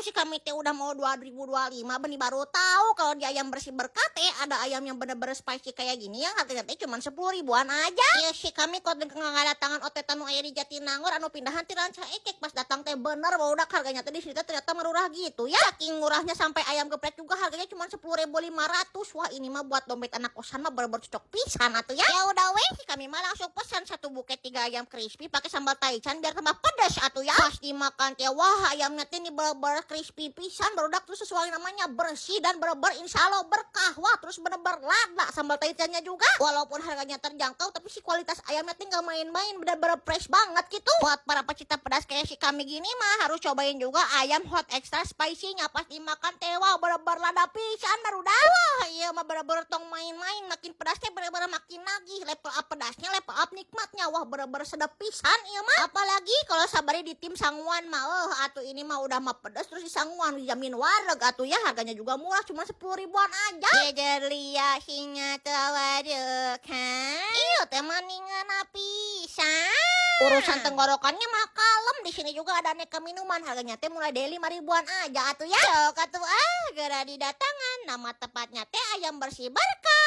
tuh si kami teh udah mau 2025, Beni baru tahu kalau di ayam bersih berkat ada ayam yang bener-bener spicy kayak gini yang harganya teh cuma 10 ribuan aja. Iya si kami kok ngadatangan otetan nu aya di Jatinangor anu pindahan ti Ranca Ekek pas datang teh bener barudak harganya teh di sini teh ternyata murah gitu ya. Saking murahnya sampai ayam geprek juga harganya cuma 10.500. Wah ini mah buat dompet anak kosan mah bener-bener cocok pisan atuh ya. Ya udah weh si kami mah langsung pesan satu buket 3 ayam crispy pakai sambal taichan biar tambah pedas atuh ya. Pas dimakan teh wah ayamnya teh ini bener-bener crispy pisan barudak tuh sesuai namanya bersih dan bener-bener insya Allah berkah. Wah terus bener-bener lada sambal taichannya juga. Walaupun harganya terjangkau tapi si kualitas ayamnya teh nggak main-main, bener-bener fresh banget gitu. Buat para pecinta pedas kayak si kami gini mah harus cobain juga ayam hot extra spicy-nya. Pas dimakan teh wah bener-bener lada pisan barudak. Wah iya mah bener-bener tong main-main, makin pedasnya bener-bener makin nagih. Level up pedasnya, level up nikmatnya. Wah bener-bener sedap pisan iya mah. Apalagi kalau sabari di tim Sangguan mah atuh ini mah udah mah pedas terus di Sangguan dijamin wareg atuh ya. Harganya juga murah cuma 10 ribuan aja. Jejer lia singa tawadekan. Iya teh maningan pisan. Urusan tenggorokannya mah kalem. Di sini juga ada aneka minuman. Harganya teh mulai dari 5 ribuan aja atuh ya. Sok atuh gera didatangan. Nama tepatnya teh ayam bersih berkah.